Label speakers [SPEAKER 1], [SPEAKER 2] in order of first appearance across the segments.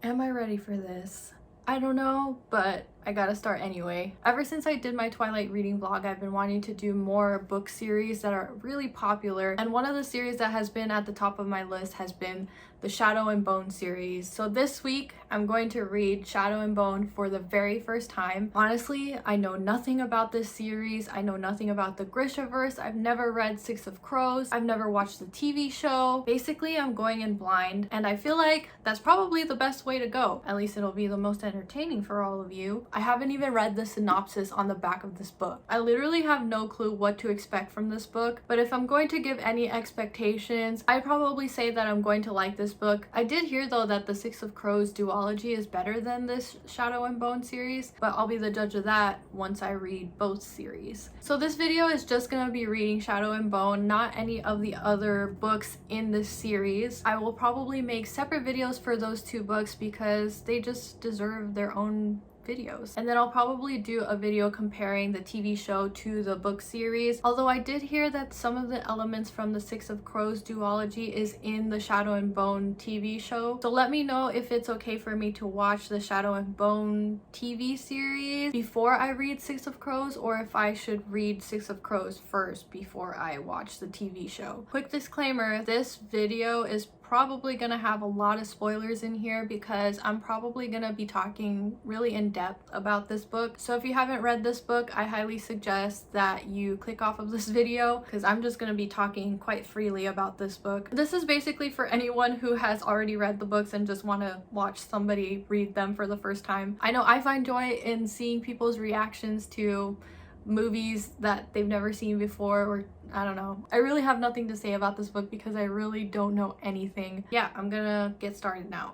[SPEAKER 1] Am I ready for this? I don't know, but I gotta start anyway. Ever since I did my Twilight reading vlog, I've been wanting to do more book series that are really popular, and one of the series that has been at the top of my list has been the Shadow and Bone series. So this week I'm going to read Shadow and Bone for the very first time. Honestly, I know nothing about this series. I know nothing about the Grishaverse. I've never read Six of Crows. I've never watched the TV show. Basically, I'm going in blind, and I feel like that's probably the best way to go. At least it'll be the most entertaining for all of you. I haven't even read the synopsis on the back of this book. I literally have no clue what to expect from this book, but if I'm going to give any expectations, I'd probably say that I'm going to like this book. I did hear though that the Six of Crows Duology is better than this Shadow and Bone series, but I'll be the judge of that once I read both series. So this video is just gonna be reading Shadow and Bone, not any of the other books in this series. I will probably make separate videos for those two books because they just deserve their own videos. And then I'll probably do a video comparing the TV show to the book series, although I did hear that some of the elements from the Six of Crows duology is in the Shadow and Bone TV show. So let me know if it's okay for me to watch the Shadow and Bone TV series before I read Six of Crows, or if I should read Six of Crows first before I watch the TV show. Quick disclaimer, this video is probably gonna have a lot of spoilers in here because I'm probably gonna be talking really in depth about this book. So if you haven't read this book, I highly suggest that you click off of this video because I'm just gonna be talking quite freely about this book. This is basically for anyone who has already read the books and just want to watch somebody read them for the first time. I know I find joy in seeing people's reactions to movies that they've never seen before, or I don't know. I really have nothing to say about this book because I really don't know anything. Yeah, I'm gonna get started now.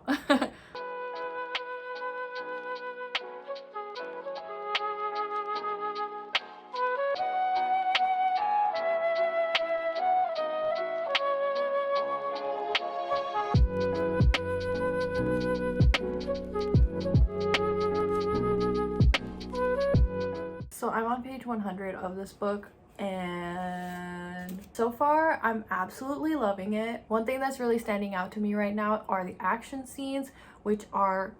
[SPEAKER 1] So I'm on page 100 of this book, and so far I'm absolutely loving it. One thing that's really standing out to me right now are the action scenes, which are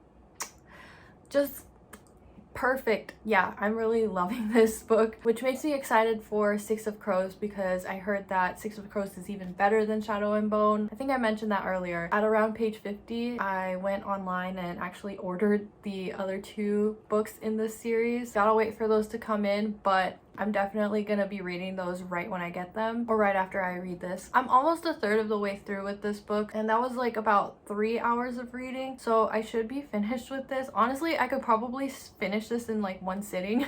[SPEAKER 1] just perfect. Yeah, I'm really loving this book, which makes me excited for Six of Crows because I heard that Six of Crows is even better than Shadow and Bone. I think I mentioned that earlier. At around page 50, I went online and actually ordered the other two books in this series. Gotta wait for those to come in, but I'm definitely gonna be reading those right when I get them, or right after I read this. I'm almost a third of the way through with this book, and that was like about 3 hours of reading, so I should be finished with this. Honestly, I could probably finish this in like one sitting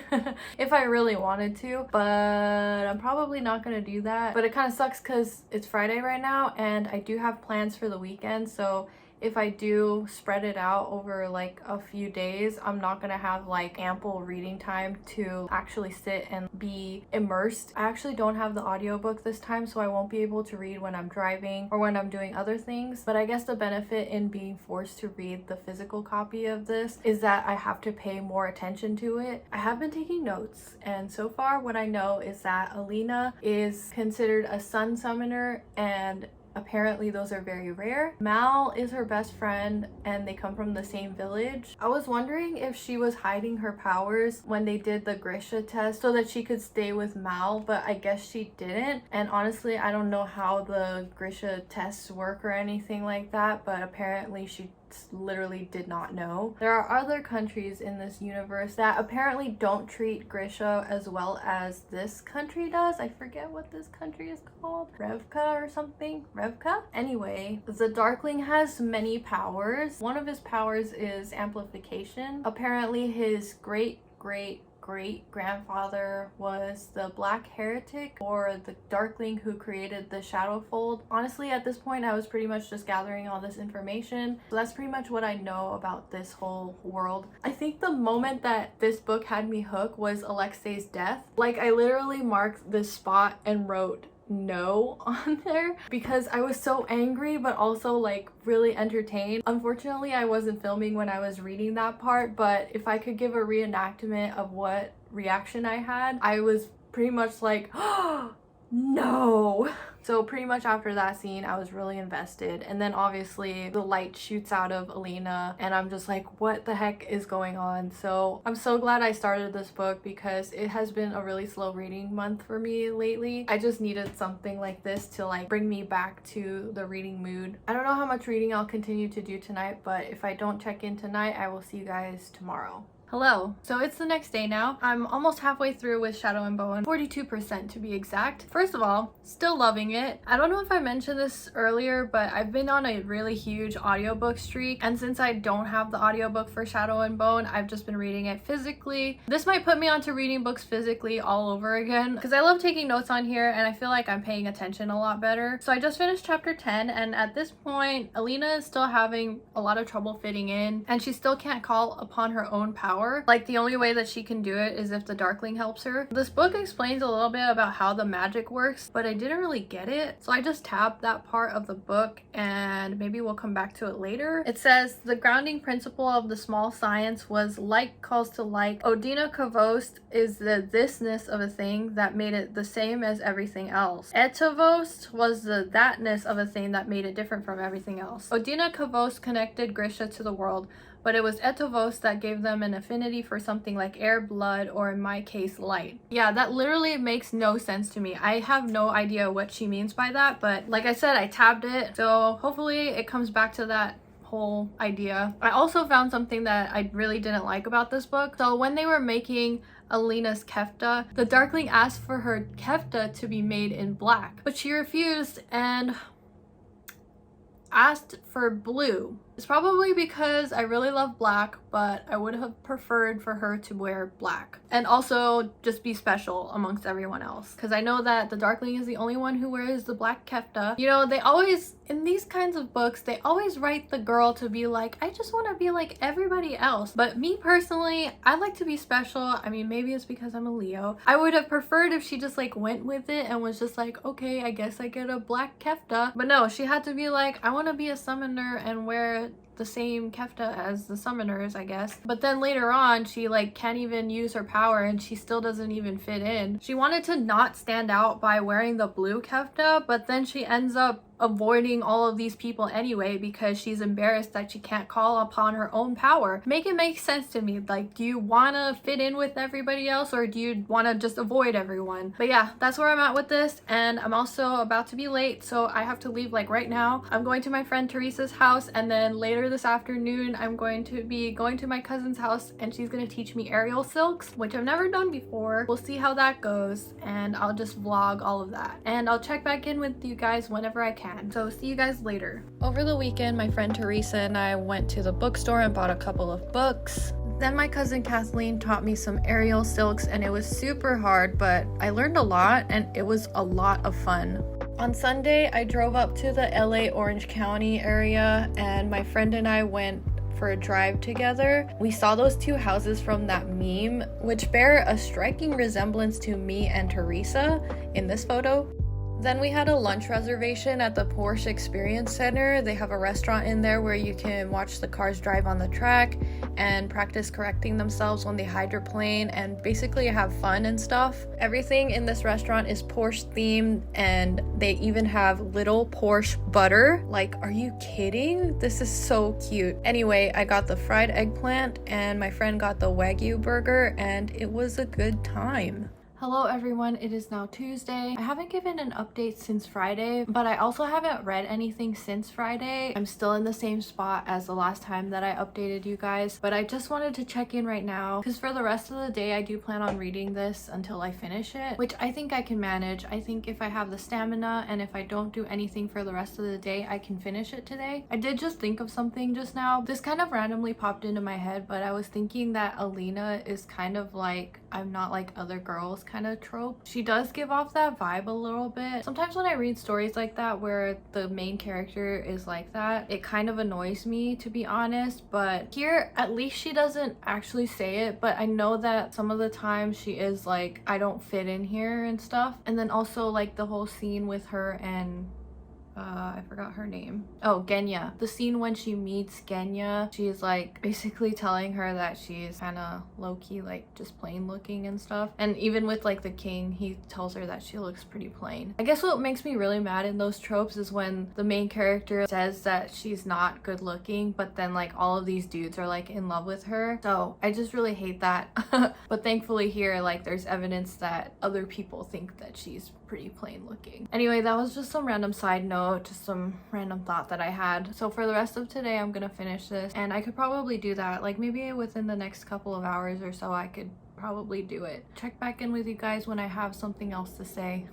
[SPEAKER 1] if I really wanted to, but I'm probably not gonna do that. But it kind of sucks because it's Friday right now and I do have plans for the weekend, so if I do spread it out over like a few days, I'm not gonna have like ample reading time to actually sit and be immersed. I actually don't have the audiobook this time, so I won't be able to read when I'm driving or when I'm doing other things. But I guess the benefit in being forced to read the physical copy of this is that I have to pay more attention to it. I have been taking notes, and so far what I know is that Alina is considered a sun summoner, and apparently those are very rare. Mal is her best friend and they come from the same village. I was wondering if she was hiding her powers when they did the Grisha test so that she could stay with Mal, but I guess she didn't. And honestly, I don't know how the Grisha tests work or anything like that, but apparently she literally did not know. There are other countries in this universe that apparently don't treat Grisha as well as this country does. I forget what this country is called. Revka or something? Revka? Anyway, the Darkling has many powers. One of his powers is amplification. Apparently his great grandfather was the Black Heretic, or the Darkling who created the Shadowfold. Honestly, at this point I was pretty much just gathering all this information, so that's pretty much what I know about this whole world. I think the moment that this book had me hooked was Alexei's death. Like, I literally marked this spot and wrote no on there because I was so angry but also like really entertained. Unfortunately, I wasn't filming when I was reading that part, but if I could give a reenactment of what reaction I had, I was pretty much like, oh, no. So pretty much after that scene, I was really invested. And then obviously the light shoots out of Alina and I'm just like, what the heck is going on? So I'm so glad I started this book because it has been a really slow reading month for me lately. I just needed something like this to like bring me back to the reading mood. I don't know how much reading I'll continue to do tonight, but if I don't check in tonight, I will see you guys tomorrow. Hello. So it's the next day now. I'm almost halfway through with Shadow and Bone, 42% to be exact. First of all, still loving it. I don't know if I mentioned this earlier, but I've been on a really huge audiobook streak, and since I don't have the audiobook for Shadow and Bone, I've just been reading it physically. This might put me onto reading books physically all over again because I love taking notes on here and I feel like I'm paying attention a lot better. So I just finished chapter 10, and at this point, Alina is still having a lot of trouble fitting in and she still can't call upon her own power. Like the only way that she can do it is if the Darkling helps her. This book explains a little bit about how the magic works, but I didn't really get it. So I just tabbed that part of the book and maybe we'll come back to it later. It says the grounding principle of the small science was like calls to like. Odina Kavost is the thisness of a thing that made it the same as everything else. Etovost was the thatness of a thing that made it different from everything else. Odina Kavost connected Grisha to the world, but it was Etovos that gave them an affinity for something like air, blood, or in my case, light. Yeah, that literally makes no sense to me. I have no idea what she means by that, but like I said, I tabbed it, so hopefully it comes back to that whole idea. I also found something that I really didn't like about this book. So when they were making Alina's kefta, the Darkling asked for her kefta to be made in black, but she refused and asked for blue. It's probably because I really love black, but I would have preferred for her to wear black and also just be special amongst everyone else, because I know that the Darkling is the only one who wears the black kefta. You know, they always, in these kinds of books, they always write the girl to be like, I just want to be like everybody else. But me personally, I like to be special. I mean, maybe it's because I'm a Leo. I would have preferred if she just like went with it and was just like, okay, I guess I get a black kefta. But no, she had to be like, I want to be a summoner and wear the same kefta as the summoners, I guess. But then later on, she like can't even use her power and she still doesn't even fit in. She wanted to not stand out by wearing the blue kefta, but then she ends up avoiding all of these people anyway because she's embarrassed that she can't call upon her own power. Make it make sense to me. Like, do you want to fit in with everybody else or do you want to just avoid everyone? But yeah, that's where I'm at with this, and I'm also about to be late, so I have to leave like right now. I'm going to my friend Teresa's house, and then later this afternoon I'm going to be going to my cousin's house and she's going to teach me aerial silks, which I've never done before. We'll see how that goes, and I'll just vlog all of that, and I'll check back in with you guys whenever I can. So see you guys later. Over the weekend, my friend Teresa and I went to the bookstore and bought a couple of books. Then my cousin Kathleen taught me some aerial silks, and it was super hard, but I learned a lot and it was a lot of fun. On Sunday, I drove up to the LA Orange County area and my friend and I went for a drive together. We saw those two houses from that meme, which bear a striking resemblance to me and Teresa in this photo. Then we had a lunch reservation at the Porsche Experience Center. They have a restaurant in there where you can watch the cars drive on the track and practice correcting themselves when they hydroplane and basically have fun and stuff. Everything in this restaurant is Porsche themed, and they even have little Porsche butter. Like, are you kidding? This is so cute. Anyway, I got the fried eggplant and my friend got the Wagyu burger, and it was a good time. Hello everyone, it is now Tuesday. I haven't given an update since Friday, but I also haven't read anything since Friday. I'm still in the same spot as the last time that I updated you guys, but I just wanted to check in right now because for the rest of the day I do plan on reading this until I finish it, which I think I can manage. I think if I have the stamina and if I don't do anything for the rest of the day, I can finish it today. I did just think of something just now. This kind of randomly popped into my head, but I was thinking that Alina is kind of like I'm not like other girls kind of trope. She does give off that vibe a little bit. Sometimes when I read stories like that where the main character is like that, it kind of annoys me, to be honest. But here at least she doesn't actually say it, but I know that some of the time she is like, I don't fit in here and stuff. And then also like the whole scene with her and I forgot her name. Oh, Genya. The scene when she meets Genya, she's like basically telling her that she's kind of low-key, like just plain looking and stuff. And even with like the king, he tells her that she looks pretty plain. I guess what makes me really mad in those tropes is when the main character says that she's not good looking, but then like all of these dudes are like in love with her. So I just really hate that. But thankfully here, like there's evidence that other people think that she's pretty plain looking. Anyway, that was just some random side note, just some random thought that I had. So for the rest of today, I'm gonna finish this, and I could probably do that like maybe within the next couple of hours or so. I could probably do it. Check back in with you guys when I have something else to say.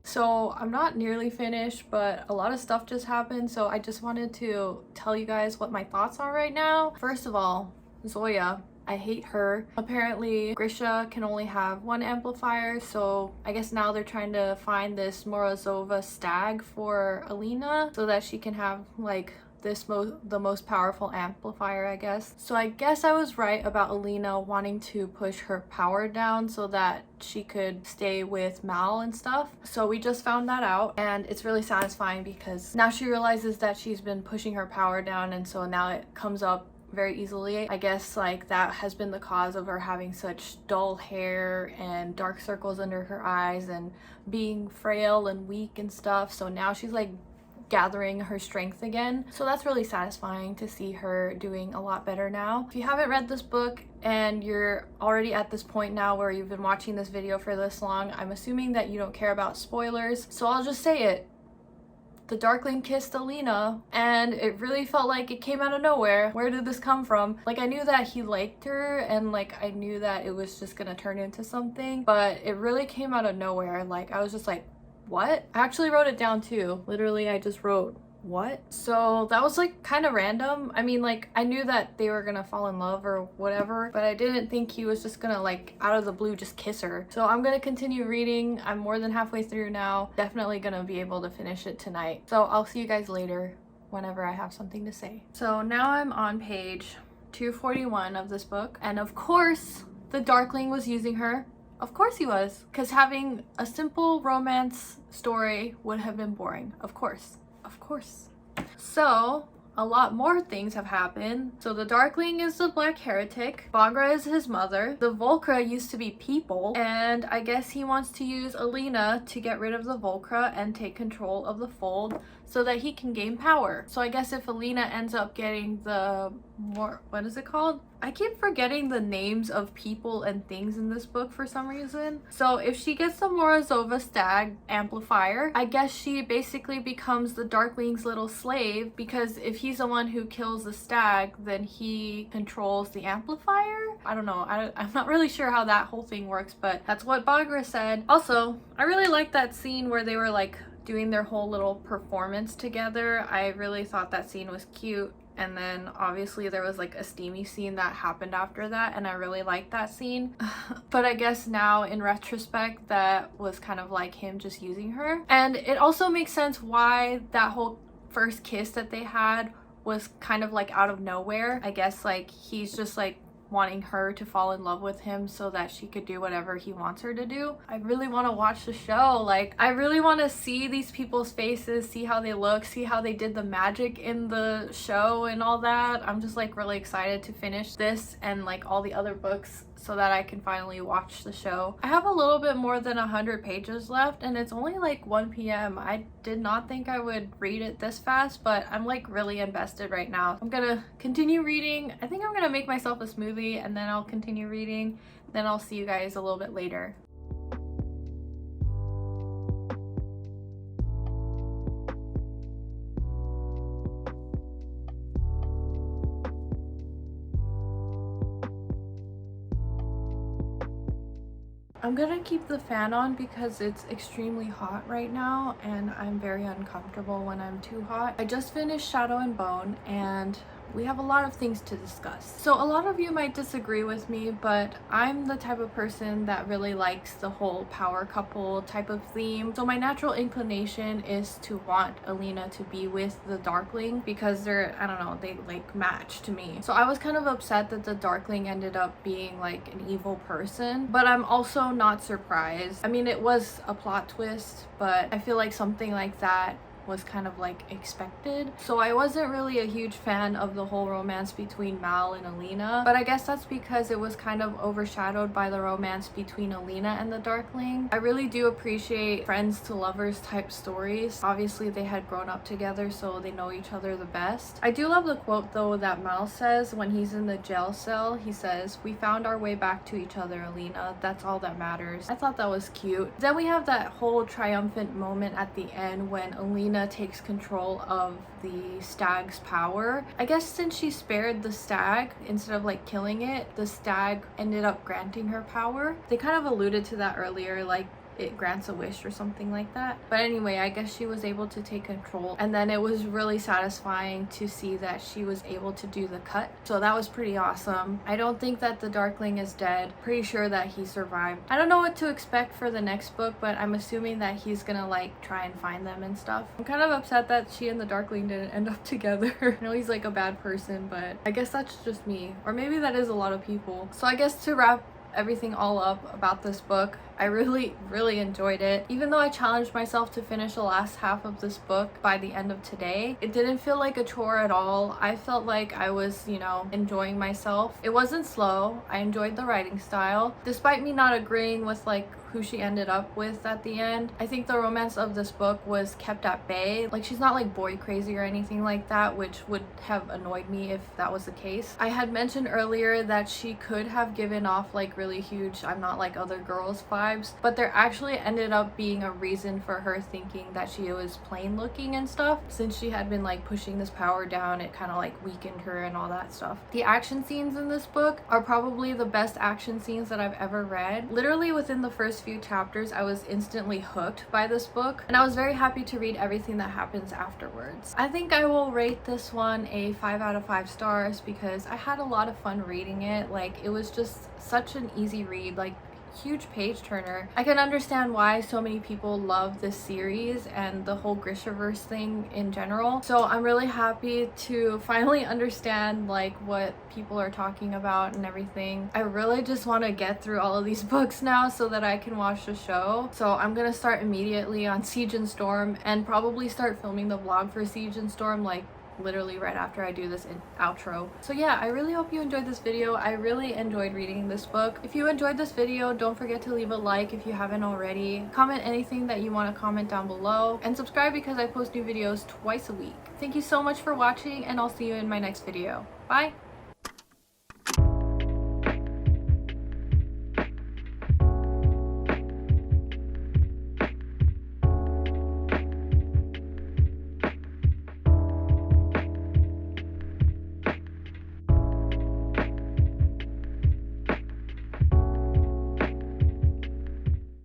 [SPEAKER 1] So I'm not nearly finished, but a lot of stuff just happened, so I just wanted to tell you guys what my thoughts are right now. First of all, Zoya. I hate her. Apparently Grisha can only have one amplifier, so I guess now they're trying to find this Morozova stag for Alina so that she can have like the most powerful amplifier, I guess. So I guess I was right about Alina wanting to push her power down so that she could stay with Mal and stuff. So we just found that out, and it's really satisfying because now she realizes that she's been pushing her power down, and so now it comes up very easily. I guess like that has been the cause of her having such dull hair and dark circles under her eyes and being frail and weak and stuff. So now she's like gathering her strength again. So that's really satisfying to see her doing a lot better now. If you haven't read this book and you're already at this point now where you've been watching this video for this long, I'm assuming that you don't care about spoilers. So I'll just say it. The Darkling kissed Alina, and it really felt like it came out of nowhere. Where did this come from? Like, I knew that he liked her, and like I knew that it was just gonna turn into something, but it really came out of nowhere. Like, I was just like, what? I actually wrote it down too. Literally, I just wrote, what? So that was like kind of random. I mean, like I knew that they were gonna fall in love or whatever, but I didn't think he was just gonna like out of the blue just kiss her. So I'm gonna continue reading. I'm more than halfway through now. Definitely gonna be able to finish it tonight. So I'll see you guys later whenever I have something to say. So now I'm on page 241 of this book, and of course the Darkling was using her. Of course he was, because having a simple romance story would have been boring. Of course. Of course. So a lot more things have happened. So the Darkling is the Black Heretic. Bagra is his mother. The Volcra used to be people, and I guess he wants to use Alina to get rid of the Volcra and take control of the fold so that he can gain power. So I guess if Alina ends up getting the what is it called? I keep forgetting the names of people and things in this book for some reason. So if she gets the Morozova stag amplifier, I guess she basically becomes the Darkling's little slave, because if he's the one who kills the stag, then he controls the amplifier? I don't know. I'm not really sure how that whole thing works, but that's what Bagra said. Also, I really like that scene where they were like doing their whole little performance together. I really thought that scene was cute. And then obviously there was like a steamy scene that happened after that, and I really liked that scene. But I guess now in retrospect that was kind of like him just using her. And it also makes sense why that whole first kiss that they had was kind of like out of nowhere. I guess like he's just like wanting her to fall in love with him so that she could do whatever he wants her to do. I really want to watch the show. Like, I really want to see these people's faces, see how they look, see how they did the magic in the show and all that. I'm just like really excited to finish this and like all the other books so that I can finally watch the show. I have a little bit more than 100 pages left, and it's only like 1 p.m. I did not think I would read it this fast, but I'm like really invested right now. I'm gonna continue reading. I think I'm gonna make myself a smoothie and then I'll continue reading. Then I'll see you guys a little bit later. I'm gonna keep the fan on because it's extremely hot right now and I'm very uncomfortable when I'm too hot. I just finished Shadow and Bone and we have a lot of things to discuss. So a lot of you might disagree with me, but I'm the type of person that really likes the whole power couple type of theme. So my natural inclination is to want Alina to be with the Darkling because they're, I don't know, they like match to me. So I was kind of upset that the Darkling ended up being like an evil person, but I'm also not surprised. I mean, it was a plot twist, but I feel like something like that was kind of like expected. So I wasn't really a huge fan of the whole romance between Mal and Alina, but I guess that's because it was kind of overshadowed by the romance between Alina and the Darkling. I really do appreciate friends to lovers type stories. Obviously they had grown up together, so they know each other the best. I do love the quote though that Mal says when he's in the jail cell. He says, "We found our way back to each other, Alina. That's all that matters." I thought that was cute. Then we have that whole triumphant moment at the end when Alina takes control of the stag's power. I guess since she spared the stag instead of like killing it, the stag ended up granting her power. They kind of alluded to that earlier, like it grants a wish or something like that. But anyway, I guess she was able to take control, and then it was really satisfying to see that she was able to do the cut. So that was pretty awesome. I don't think that the Darkling is dead. Pretty sure that he survived. I don't know what to expect for the next book, but I'm assuming that he's gonna like try and find them and stuff. I'm kind of upset that she and the Darkling didn't end up together. I know he's like a bad person, but I guess that's just me, or maybe that is a lot of people. So I guess to wrap everything all up about this book, I really enjoyed it. Even though I challenged myself to finish the last half of this book by the end of today, it didn't feel like a chore at all. I felt like I was, you know, enjoying myself. It wasn't slow. I enjoyed the writing style. Despite me not agreeing with like who she ended up with at the end, I think the romance of this book was kept at bay. Like, she's not like boy crazy or anything like that, which would have annoyed me if that was the case. I had mentioned earlier that she could have given off like really huge "I'm not like other girls" vibes, but there actually ended up being a reason for her thinking that she was plain looking and stuff. Since she had been like pushing this power down, it kind of like weakened her and all that stuff. The action scenes in this book are probably the best action scenes that I've ever read. Literally within the first few chapters, I was instantly hooked by this book, and I was very happy to read everything that happens afterwards. I think I will rate this one a 5 out of 5 stars because I had a lot of fun reading it. Like, it was just such an easy read, like huge page turner. I can understand why so many people love this series and the whole Grishaverse thing in general. So I'm really happy to finally understand like what people are talking about and everything. I really just want to get through all of these books now so that I can watch the show. So I'm gonna start immediately on Siege and Storm and probably start filming the vlog for Siege and Storm like literally right after I do this outro. So yeah, I really hope you enjoyed this video. I really enjoyed reading this book. If you enjoyed this video, don't forget to leave a like if you haven't already. Comment anything that you want to comment down below, and subscribe because I post new videos twice a week. Thank you so much for watching, and I'll see you in my next video. Bye!